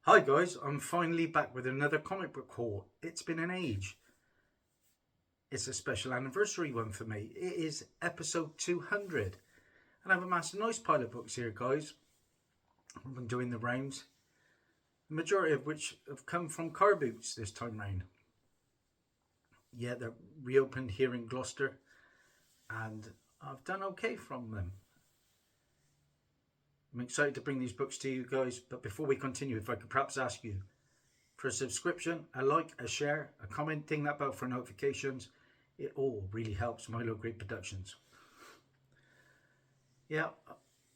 Hi guys, I'm finally back with another comic book haul. It's been an age. It's a special anniversary one for me. It is episode 200. And I've amassed a nice pile of books here, guys. I've been doing the rounds. The majority of which have come from car boots this time round. Yeah, they're reopened here in Gloucester. And I've done okay from them. I'm excited to bring these books to you guys. But before we continue, if I could perhaps ask you for a subscription, a like, a share, a comment, ding that bell for notifications. It all really helps Milo Great Productions. Yeah,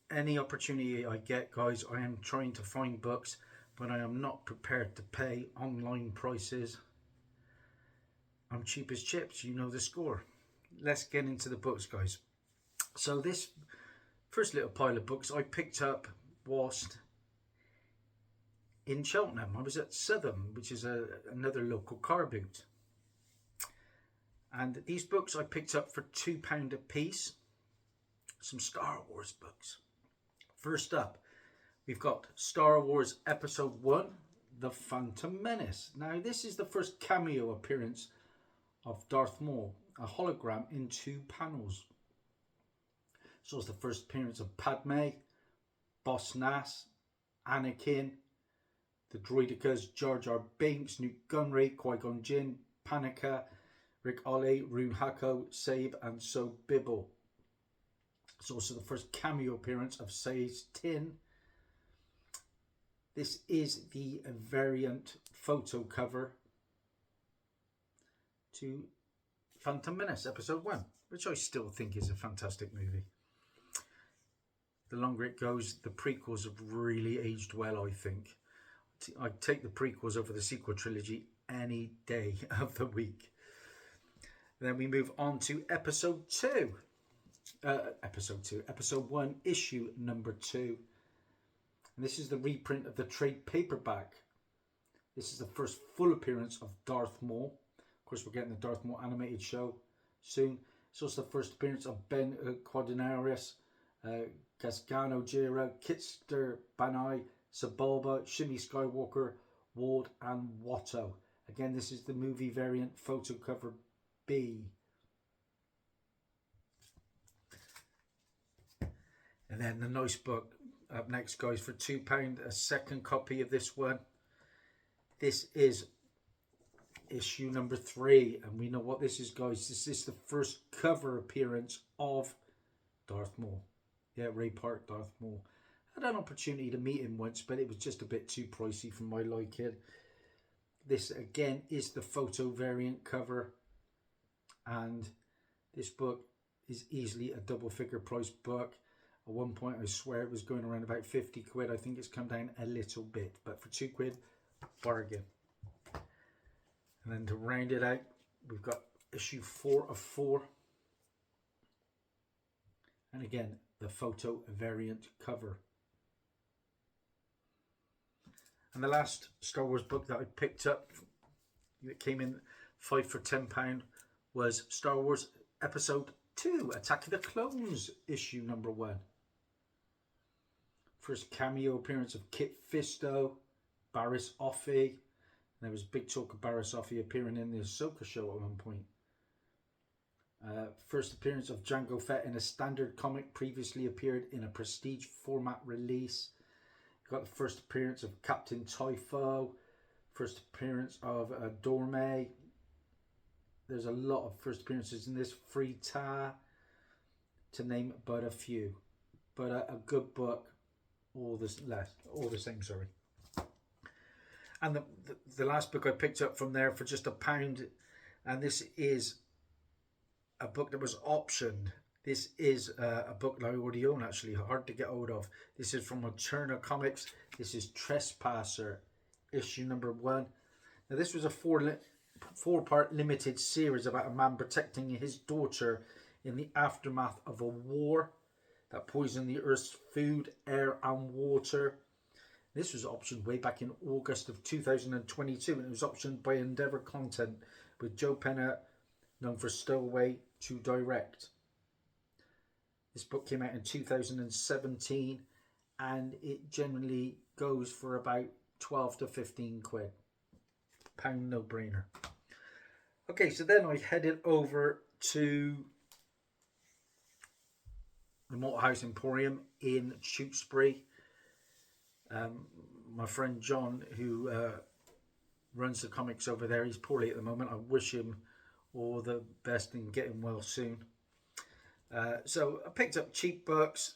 any opportunity I get, guys, I am trying to find books, but I am not prepared to pay online prices. I'm cheap as chips, you know the score. Let's get into the books, guys. So this first little pile of books I picked up whilst in Cheltenham. I was at Southam, which is another local car boot. And these books I picked up for £2 a piece. Some Star Wars books. First up, we've got Star Wars Episode 1, The Phantom Menace. Now, this is the first cameo appearance of Darth Maul, a hologram in 2 panels. So it's the first appearance of Padme, Boss Nass, Anakin, the droidicas Jar Jar Binks, Newt Gunray, Qui-Gon Jinn, Panika, Rick Ollie, Rune Hako, Sabe, and So Bibble. It's also the first cameo appearance of Sage Tin. This is the variant photo cover to Phantom Menace Episode 1, which I still think is a fantastic movie. The longer it goes, the prequels have really aged well, I think. I'd take the prequels over the sequel trilogy any day of the week. Then we move on to Episode 1, issue number 2. And this is the reprint of the trade paperback. This is the first full appearance of Darth Maul. Of course, we're getting the Darth Maul animated show soon. It's also the first appearance of Ben Quadinaris, Gasgano Jira, Kitster Banai, Sebulba, Shimmy Skywalker, Ward, and Watto. Again, this is the movie variant photo cover B. And then the nice book up next, guys, for £2, a second copy of this one. This is issue number 3, and we know what this is, guys. This is the first cover appearance of Darth Maul. Yeah, Ray Park, Darth Maul. I had an opportunity to meet him once, but it was just a bit too pricey for my liking. This again is the photo variant cover, and this book is easily a double figure price book. At one point I swear it was going around about 50 quid. I think it's come down a little bit, but for £2, bargain. And then to round it out, we've got issue 4 of 4, and again the photo variant cover. And the last Star Wars book that I picked up, that came in 5 for £10, was Star Wars Episode 2, Attack of the Clones, issue number 1. First cameo appearance of Kit Fisto, Barriss Offee. There was big talk of Barriss Offee appearing in the Ahsoka show at one point. First appearance of Jango Fett in a standard comic, previously appeared in a prestige format release. Got the first appearance of Captain Typho, first appearance of Dorme. There's a lot of first appearances in this. Frita, to name but a few. But a good book, all the same, sorry. And the last book I picked up from there for just £1, and this is a book that was optioned. This is a book that I already own, actually, hard to get hold of. This is from Turner Comics. This is Trespasser, issue number 1. Now, this was a four-part limited series about a man protecting his daughter in the aftermath of a war that poisoned the Earth's food, air, and water. This was optioned way back in August of 2022, and it was optioned by Endeavour Content with Joe Penna, known for Stowaway, to direct. This book came out in 2017, and it generally goes for about 12 to 15 quid. Pound no brainer. Okay, so then I headed over to the Motor House Emporium in Tewkesbury. My friend John, who runs the comics over there, he's poorly at the moment. I wish him all the best in getting well soon. So I picked up cheap books.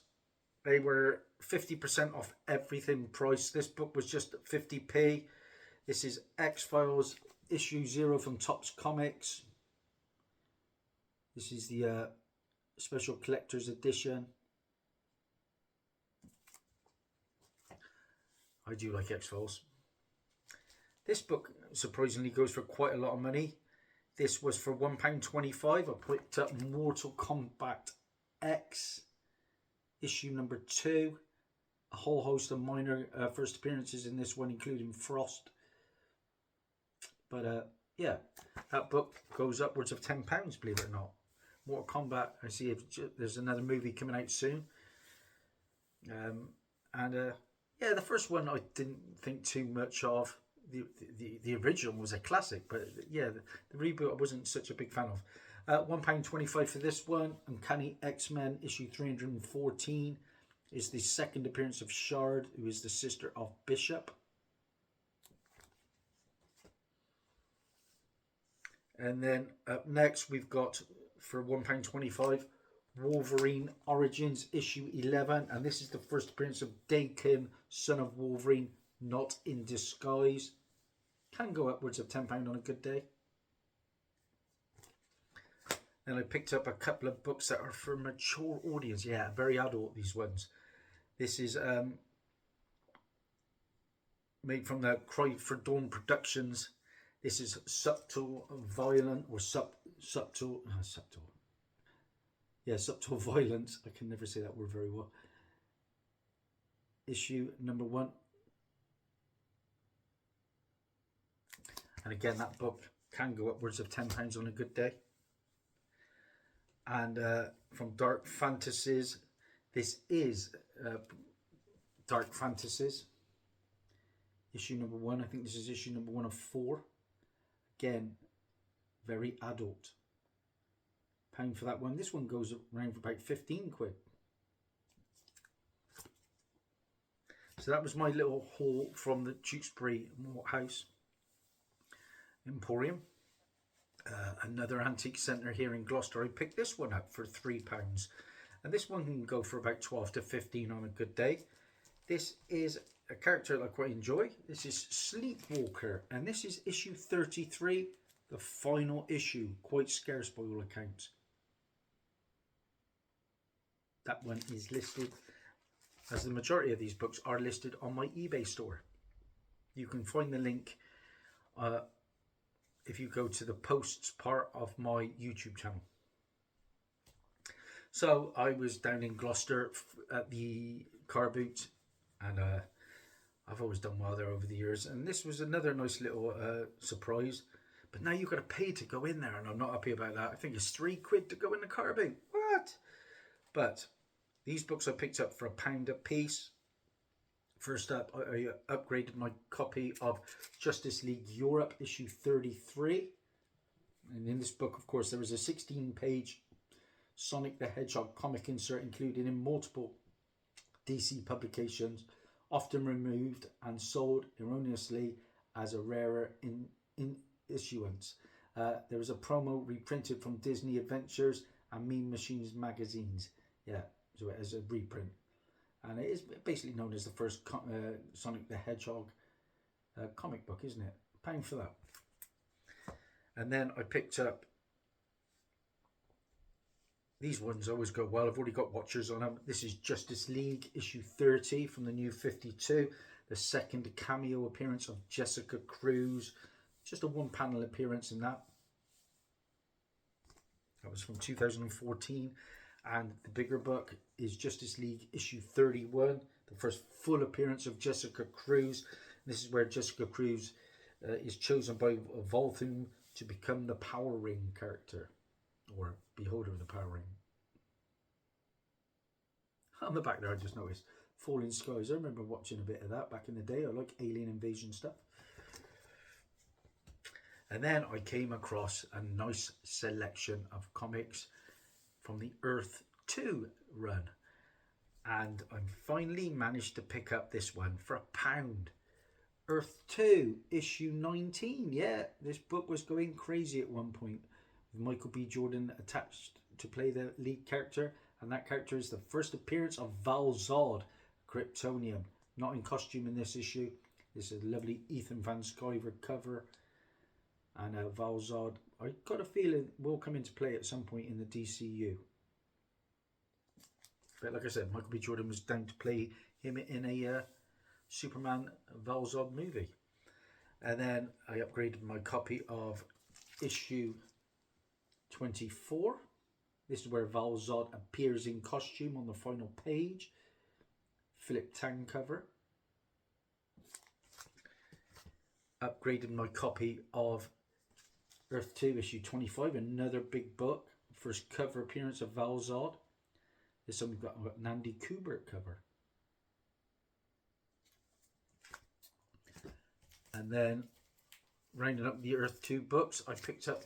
They were 50% off everything price. This book was just 50p. This is X-Files issue 0 from Topps Comics. This is the special collector's edition. I do like X-Files. This book surprisingly goes for quite a lot of money. This was for £1.25. I picked up Mortal Kombat X issue number 2. A whole host of minor first appearances in this one, including Frost. But yeah, that book goes upwards of £10, believe it or not. Mortal Kombat, I see if there's another movie coming out soon. Yeah, the first one I didn't think too much of. The original was a classic, but yeah, the reboot I wasn't such a big fan of. £1.25 for this one. Uncanny X-Men issue 314 is the second appearance of Shard, who is the sister of Bishop. And then up next we've got, for £1.25, Wolverine Origins issue 11, and this is the first appearance of Dakin, son of Wolverine, not in disguise. Can go upwards of £10 on a good day. And I picked up a couple of books that are for mature audience. Yeah, very adult, these ones. This is made from the Cry for Dawn Productions. This is Subtle Violent, or Subtle Violence. I can never say that word very well. Issue number 1. And again, that book can go upwards of £10 on a good day. And from Dark Fantasies, this is Dark Fantasies, issue number 1. I think this is issue number 1 of 4. Again, very adult. Pound for that one. This one goes around for about 15 quid. So that was my little haul from the Tewkesbury Motor House Emporium. Another antique centre here in Gloucester. I picked this one up for £3, and this one can go for about 12 to 15 on a good day. This is a character that I quite enjoy. This is Sleepwalker, and this is issue 33, the final issue. Quite scarce by all accounts. That one is listed, as the majority of these books are listed, on my eBay store. You can find the link if you go to the posts part of my YouTube channel. So I was down in Gloucester at the car boot, and I've always done well there over the years, and this was another nice little surprise. But now you've got to pay to go in there, and I'm not happy about that. I think it's £3 to go in the car boot. What? But these books I picked up for £1 a piece. First up, I upgraded my copy of Justice League Europe issue 33. And in this book, of course, there was a 16-page Sonic the Hedgehog comic insert included in multiple DC publications, often removed and sold erroneously as a rarer in issuance. There was a promo reprinted from Disney Adventures and Mean Machines magazines. Yeah, so it is a reprint. And it is basically known as the first Sonic the Hedgehog comic book, isn't it? £1 for that. And then I picked up, these ones always go well. I've already got watchers on them. This is Justice League issue 30 from the New 52. The second cameo appearance of Jessica Cruz. Just a one-panel appearance in that. That was from 2014. And the bigger book is Justice League issue 31, the first full appearance of Jessica Cruz. This is where Jessica Cruz is chosen by Volthoom to become the Power Ring character, or beholder of the Power Ring. On the back there, I just noticed Falling Skies. I remember watching a bit of that back in the day. I like alien invasion stuff. And then I came across a nice selection of comics from the Earth 2 run. And I finally managed to pick up this one for £1. Earth 2, issue 19. Yeah, this book was going crazy at one point, with Michael B. Jordan attached to play the lead character. And that character is the first appearance of Val Zod, Kryptonian. Not in costume in this issue. This is a lovely Ethan Van Sciver cover. And Val Zod, I got a feeling, will come into play at some point in the DCU. But like I said, Michael B. Jordan was down to play him in a Superman Val Zod movie. And then I upgraded my copy of issue 24. This is where Val Zod appears in costume on the final page. Philip Tang cover. Upgraded my copy of Earth 2 issue 25, another big book. First cover appearance of Val Zod. This one we've got Nandi Kubert cover. And then rounding up the Earth 2 books, I picked up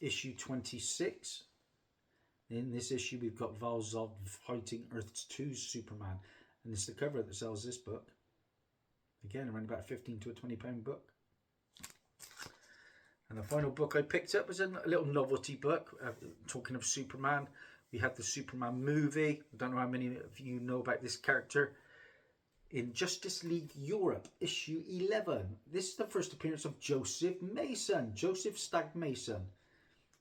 issue 26. In this issue we've got Val Zod fighting Earth 2's Superman. And it's the cover that sells this book. Again, around about a £15 to £20 book. And the final book I picked up was a little novelty book. Talking of Superman, we had the Superman movie. I don't know how many of you know about this character. In Justice League Europe, issue 11. This is the first appearance of Joseph Mason. Joseph Stagg Mason.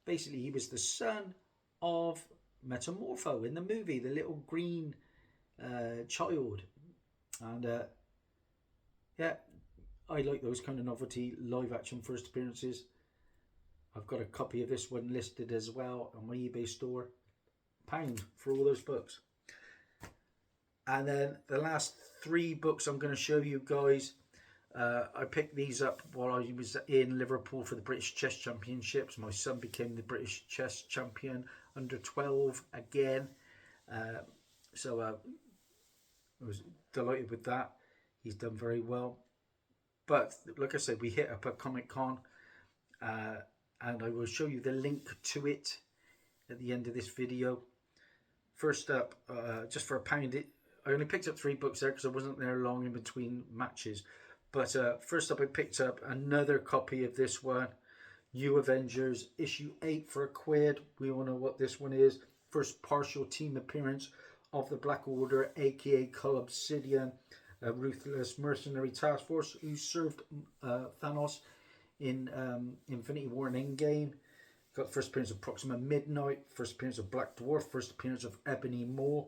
Basically, he was the son of Metamorpho in the movie, the little green child. And yeah, I like those kind of novelty live action first appearances. I've got a copy of this one listed as well on my eBay store. £1 for all those books. And then the last 3 books I'm going to show you guys. I picked these up while I was in Liverpool for the British Chess Championships. My son became the British Chess Champion under 12 again. So I was delighted with that. He's done very well. But like I said, we hit up a Comic Con. And I will show you the link to it at the end of this video. First up, just for £1, I only picked up 3 books there because I wasn't there long in between matches. But first up, I picked up another copy of this one, New Avengers, issue 8 for £1. We all know what this one is. First partial team appearance of the Black Order, aka Cull Obsidian, a ruthless mercenary task force who served Thanos in Infinity War and Endgame. Got first appearance of Proxima Midnight, first appearance of Black Dwarf, first appearance of Ebony Maw.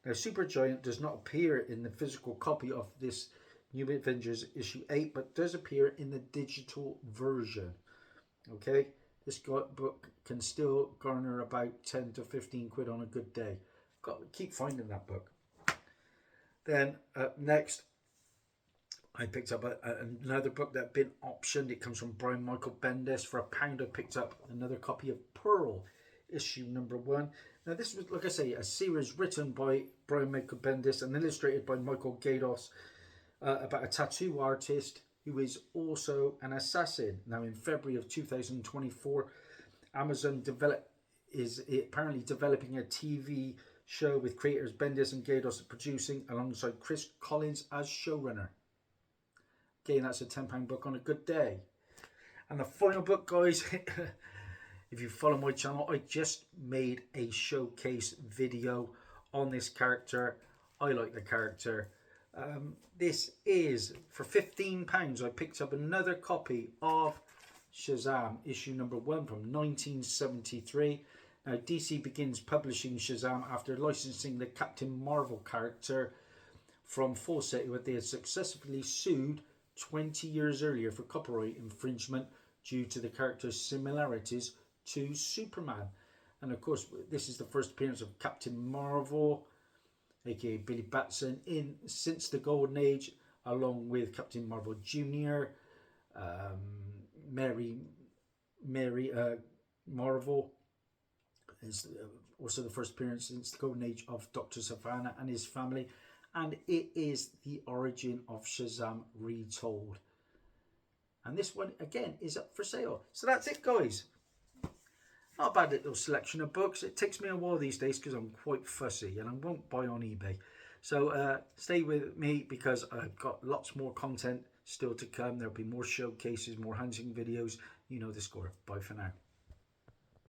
Now Supergiant does not appear in the physical copy of this New Avengers issue 8, but does appear in the digital version. Okay, this book can still garner about 10 to 15 quid on a good day. Got to keep finding that book. Then next, I picked up another book that had been optioned. It comes from Brian Michael Bendis. For £1, I picked up another copy of Pearl, issue number 1. Now this was, like I say, a series written by Brian Michael Bendis and illustrated by Michael Gaydos about a tattoo artist who is also an assassin. Now in February of 2024, Amazon is apparently developing a TV show with creators Bendis and Gaydos producing alongside Chris Collins as showrunner. Again, that's a £10 book on a good day. And the final book, guys, if you follow my channel, I just made a showcase video on this character. I like the character. This is, for £15, I picked up another copy of Shazam, issue number 1 from 1973. Now, DC begins publishing Shazam after licensing the Captain Marvel character from Fawcett, who they had successfully sued 20 years earlier for copyright infringement due to the character's similarities to Superman. And of course, this is the first appearance of Captain Marvel, aka Billy Batson, since the Golden Age, along with Captain Marvel Jr., Mary Marvel. Is also the first appearance since the Golden Age of Dr. Savannah and his family. and it is The Origin of Shazam Retold. And this one, again, is up for sale. So that's it, guys. Not a bad little selection of books. It takes me a while these days because I'm quite fussy and I won't buy on eBay. So stay with me because I've got lots more content still to come. There'll be more showcases, more hunting videos. You know the score. Bye for now.